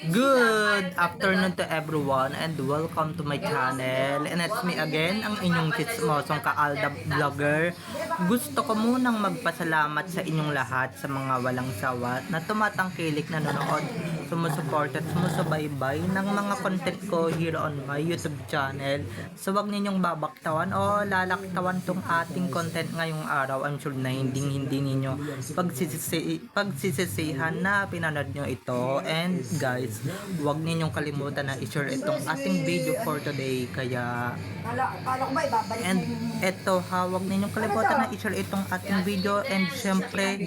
Good afternoon to everyone and welcome to my channel. And it's me again, ang inyong chismosong ka-Alda Vlogger. Gusto ko munang magpasalamat sa inyong lahat sa mga walang sawa na tumatangkilik na nanonood, sumusuport at sumusubaybay ng mga content ko here on my YouTube channel. So wag ninyong babaktawan o lalaktawan tong ating content ngayong araw. I'm sure na hindi ninyo pagsisisihan na pinanood nyo ito. And guys, huwag ninyong kalimutan na i-share itong ating video for today. Kaya and eto ha, huwag ninyong kalimutan na i-share itong ating video. And syempre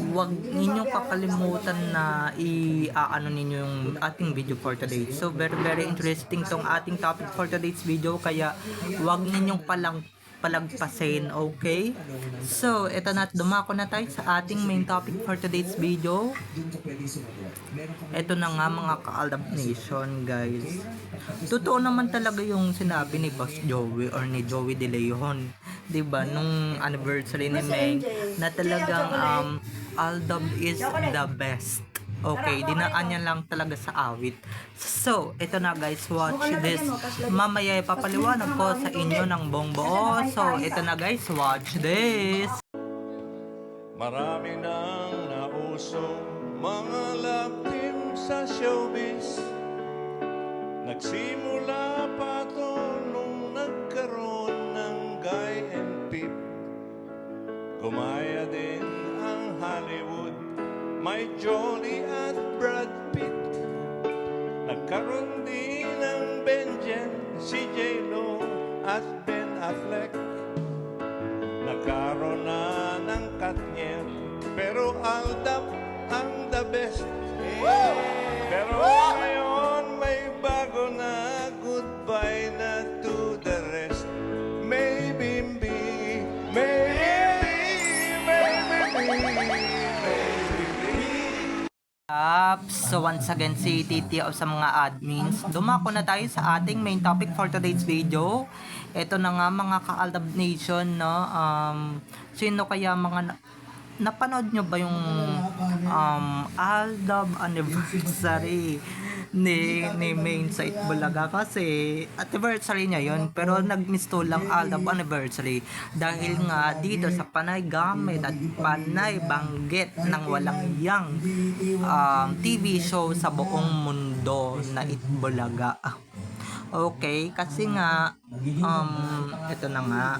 huwag ninyong kakalimutan na i-aano ninyo yung ating video for today. So very interesting tong ating topic for today's video, kaya huwag ninyong palagpasin, okay? So, eto na, dumako na tayo sa ating main topic for today's video. Eto na nga mga ka-Aldab Nation, guys. Totoo naman talaga yung sinabi ni Boss Joey or ni Joey De Leon, 'di ba, nung anniversary ni Meng, na talagang Aldab is the best. Okay, dinaan niya lang talaga sa awit. So, ito na guys, watch this. Mamaya ipapaliwanag ko sa inyo ng buong buo. So, ito na guys, watch this. Marami nang nauso mga love team sa showbiz. Nagsimula pa to nung nagkaroon ng Guy and Pip. Gumaya din ang Hollywood, may Jolie at Brad Pitt. Nagkaroon din ng Benjen, si J-Lo at Ben Affleck. Nagkaroon na ng Katniel, pero Aldab ang the best. Pero ngayon may bago na, goodbye na to the rest. Maybe me, So once again, si TTO sa mga admins, dumako na tayo sa ating main topic for today's video. Ito na nga mga ka-Aldab Nation, no? Sino kaya mga napanood nyo ba yung Aldab anniversary ni Main sa Itbulaga? Kasi anniversary niya yun, pero nagmisto lang Aldab anniversary dahil nga dito sa Panay Gamit at Panay Banggit ng walang yang TV show sa buong mundo na Itbulaga. Okay, kasi nga ito na nga,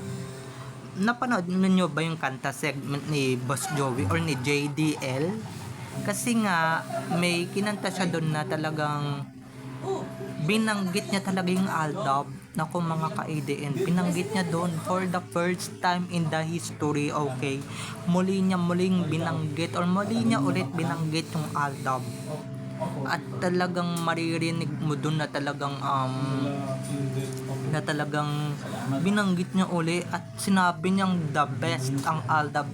napanood niyo ba yung kanta segment ni Boss Joey or ni JDL? Kasi nga may kinanta siya doon na talagang binanggit niya talaga yung Aldab. Naku mga ka-ADN, binanggit niya doon for the first time in the history, okay? Muling binanggit or muli niya ulit binanggit yung Aldab. At talagang maririnig mo doon na talagang binanggit niya uli at sinabi niyang the best ang Aldab.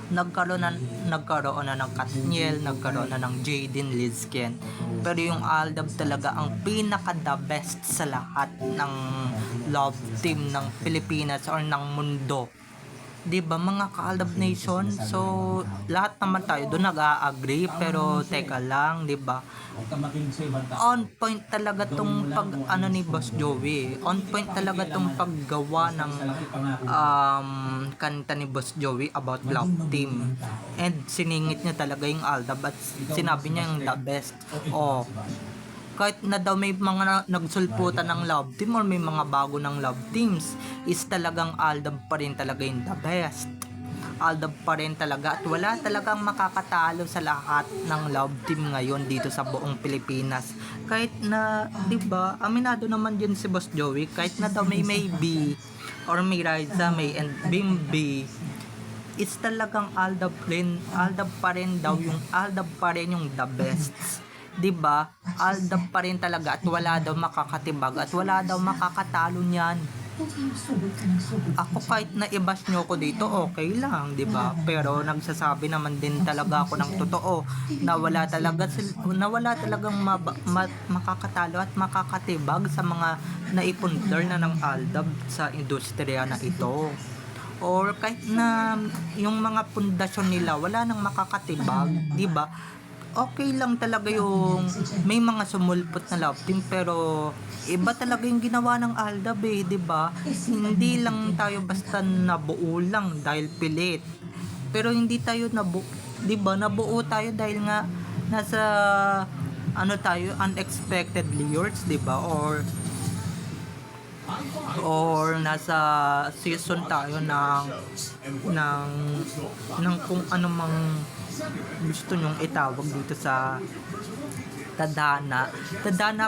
Nagkaroon na ng Katniel, nagkaroon na ng Jaden Lizken, pero yung Aldab talaga ang pinaka the best sa lahat ng love team ng Pilipinas or ng mundo. 'Di ba mga ka-Aldab Nation? So lahat naman tayo doon nag-a-agree, pero teka lang, 'di ba? On point talaga tong ni Boss Joey. On point talaga tong paggawa ng kanta ni Boss Joey about love team. And siningit niya talaga yung Aldab at sinabi niya yung the best. Oh, kahit na daw may mga nagsulputan ng love team or may mga bago ng love teams, is talagang Aldab pa rin talaga yung the best. Aldab pa rin talaga at wala talagang makakatalo sa lahat ng love team ngayon dito sa buong Pilipinas. Kahit na, 'di ba, aminado naman din si Boss Joey, kahit na daw may Maybe or may Riza, may and Bimbi, is talagang Aldab pa rin daw yung Aldab pa rin yung the best. 'Di ba? Aldab pa rin talaga at wala daw makakatibag at wala daw makakatalo niyan. Ako kahit na i-bash nyo ko dito, okay lang, 'di ba? Pero nagsasabi naman din talaga ako ng totoo na wala talagang makakatalo at makakatibag sa mga naipundar na ng Aldab sa industriya na ito. Or kahit na yung mga pundasyon nila wala nang makakatibag, 'di ba? okay lang talaga yung may mga sumulpot na love team, pero iba talaga yung ginawa ng Aldab eh, 'di ba? Hindi lang tayo basta nabuo lang dahil pilit. Pero hindi tayo 'di ba? Nabuo tayo dahil nga nasa ano tayo, unexpectedly yours, 'di ba? Or nasa season tayo ng ng kung ano mang gusto nyong itawag dito sa tadhana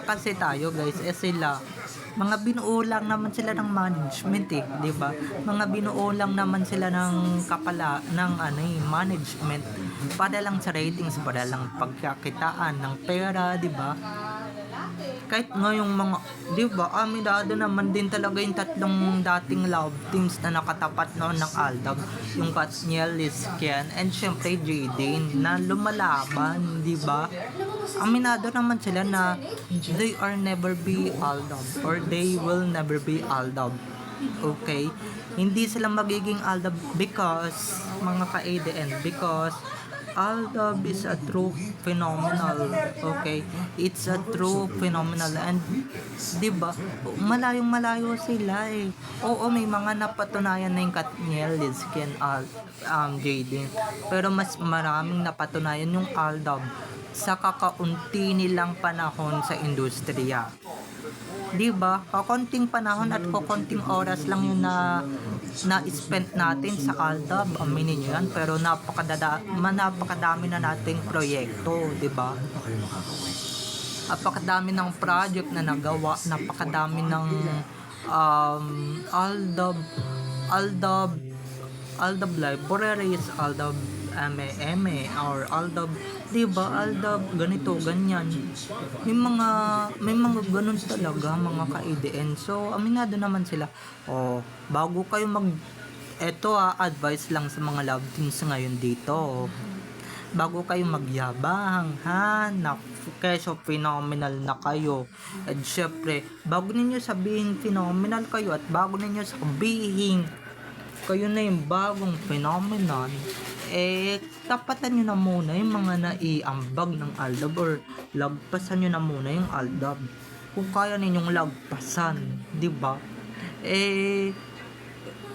kasi tayo guys, sila mga binuo lang naman sila ng management eh, 'di ba? Mga binuo lang naman sila ng ng management para lang sa ratings, para lang pagkakitaan ng pera, 'di ba? Kahit ngayong mga, 'di ba, aminado naman din talaga yung tatlong dating love teams na nakatapat noon ng Aldab, yung Katniel, Lizken, and syempre Jaden na lumalaban, 'di ba? Aminado naman sila na they are never be Aldab, or they will never be Aldab. Okay? Hindi sila magiging Aldab because mga ka-ADN, because Aldab is a true phenomenal. Okay? It's a true phenomenal, and 'di ba? Malayong-malayo sila eh. Oo, may mga napatunayan na yung Katniel, Lizken, Jaden. Pero mas maraming napatunayan yung Aldab sa kakaunti nilang panahon sa industriya. 'Di ba? Kakonting panahon at kakonting oras lang yun na spend natin sa Aldab, aminin nyo yan, pero napakadami na nating proyekto, 'di ba? Napakadami ng project na nagawa, napakadami ng Aldab libraries, Aldab ME, or Aldab, 'di ba? Aldab ganito, ganyan. May mga ganun talaga mga ka-ADN. So, aminado naman sila. Bago kayo advice lang sa mga love teams ngayon dito. Bago kayo magyabang, na keso phenomenal na kayo. At syempre, bago ninyo sabihin phenomenal kayo, at bago ninyo sabihin kayo na yung bagong phenomenon, tapatan nyo na muna yung mga naiambag ng Aldab, or lagpasan nyo na muna yung Aldab kung kaya ninyong lagpasan, 'di ba?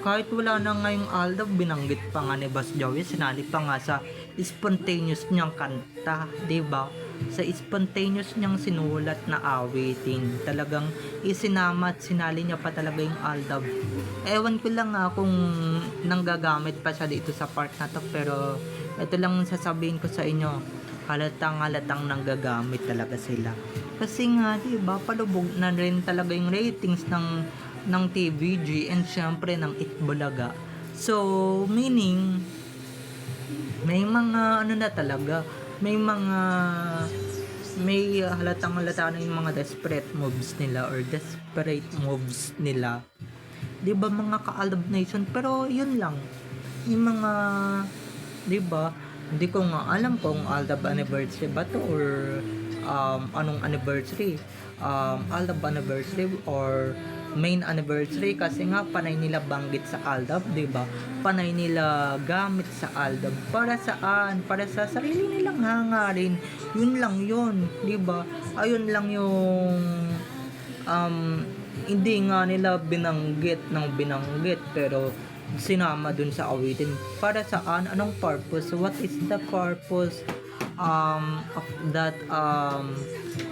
Kahit wala na ngayong Aldab, binanggit pa nga ni Boss Joey, sinali pa nga sa spontaneous niyang kanta, 'di ba? Sa spontaneous niyang sinulat na awitin, talagang isinama at sinali niya pa talaga yung Aldab. Ewan ko lang kung nanggagamit pa siya dito sa part na to, pero ito lang sasabihin ko sa inyo, halatang nanggagamit talaga sila. Kasi nga, 'di ba, palubog na rin talaga yung ratings ng TVG, and syempre ng Itbulaga. So, meaning may mga may halatang na yung mga desperate moves nila, 'di ba, mga ka-Aldab Nation. Pero yun lang, yung mga, 'di ba, hindi ko nga alam kung Aldab anniversary ba to, or anong anniversary, Aldab anniversary or main anniversary, kasi nga panay nila banggit sa Aldab, 'di ba? Panay nila gamit sa Aldab. Para saan? Para sa sarili nilang hangarin. Yun lang yun, 'di ba? Ayun lang yung hindi nga nila binanggit pero sinama dun sa awitin. Para saan? Anong purpose? What is the purpose of that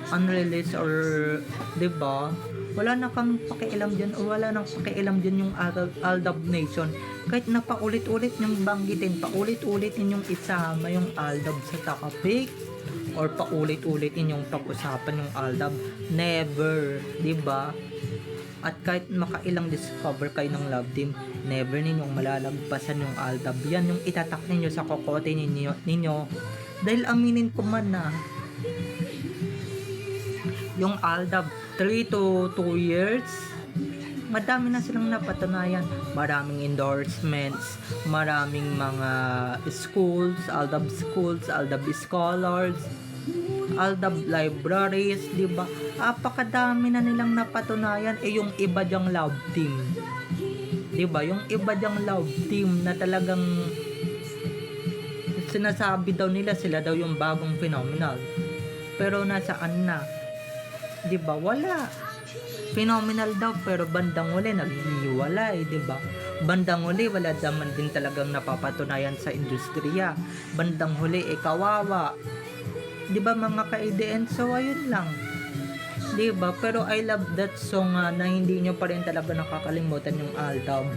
unreleased, or 'di ba? Wala na kang pakialam dyan, o wala nang pakialam dyan yung Aldab Nation. Kahit na paulit-ulit yung banggitin, paulit-ulit yung isama yung Aldab sa topic, or paulit-ulit yung pag-usapan yung Aldab, never, 'di ba? At kahit makailang discover kayo ng love team, never ninyong malalagpasan yung Aldab. Yan yung itatak ninyo sa kokote ninyo. Dahil aminin ko man na, yung Aldab 3 to 2 years, madami na silang napatunayan. Maraming endorsements, maraming mga schools, Aldab scholars, Aldab libraries, 'di ba? Apakadami na nilang napatunayan. Yung iba dyang love team, 'di ba? Yung iba dyang love team na talagang sinasabi daw nila sila daw yung bagong phenomenal. Pero nasaan na? 'Di ba? Wala. Phenomenal daw pero bandang huli naghihiwalay, 'di ba? Bandang huli wala naman din talagang napapatunayan sa industriya. Bandang huli kawawa. 'Di ba mga ka-IDN? So ayun lang. 'Di ba? Pero I love that song na hindi nyo pa rin talaga nakakalimutan yung Aldab.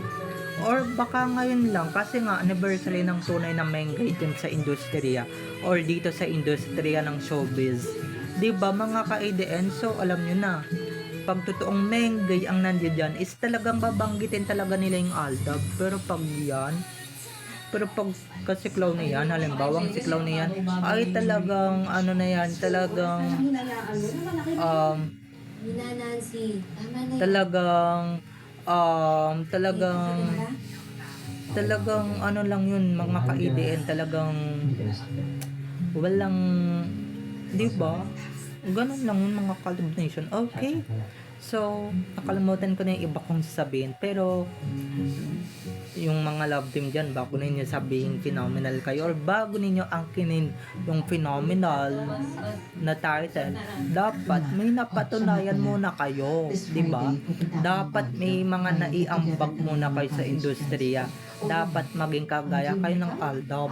Or baka ngayon lang kasi nga anniversary ng tunay na main grade yun sa industriya or dito sa industriya ng showbiz. 'Di ba mga ka-IDN? So alam nyo na, pag totoong menggay ang nandiyan dyan is talagang babanggitin talaga nila yung Aldab. Pero pag kasiklaw na yan, halimbawa ang siklaw na yan ay talagang ano na yan, talagang talagang ano lang yun mga ka-IDN, talagang walang, di ba? Ganun lang yun mga Kalab Nation. Okay. So, nakalimutan ko na yung iba kong sasabihin. Pero, yung mga love team dyan, bago ninyo sabihin phenomenal kayo or bago ninyo angkinin yung phenomenal na title, dapat may napatunayan muna kayo, di ba? Dapat may mga naiambag muna kayo sa industriya. Dapat maging kagaya kayo ng Aldab,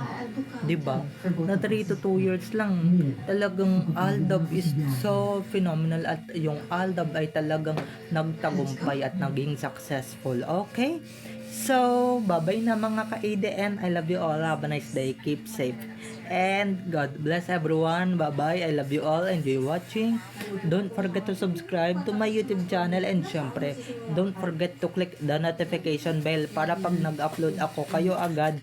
di ba? Na 3 to 2 years lang, talagang Aldab is so phenomenal at yung Aldab ay talagang nagtagumpay at naging successful. Okay? So, bye-bye na mga ka-ADN. I love you all. Have a nice day. Keep safe. And God bless everyone. Bye-bye. I love you all. Enjoy watching. Don't forget to subscribe to my YouTube channel. And syempre, don't forget to click the notification bell para pag nag-upload ako, kayo agad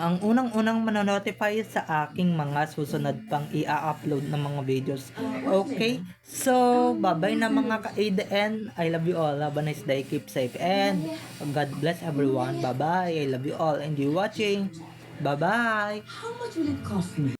ang unang-unang manonotify sa aking mga susunod pang i-upload ng mga videos. Okay? So, bye-bye na mga ka-ADN. I love you all. Have a nice day. Keep safe. And God bless everyone. Bye-bye. I love you all. Enjoy watching. Bye-bye. How much will it cost me?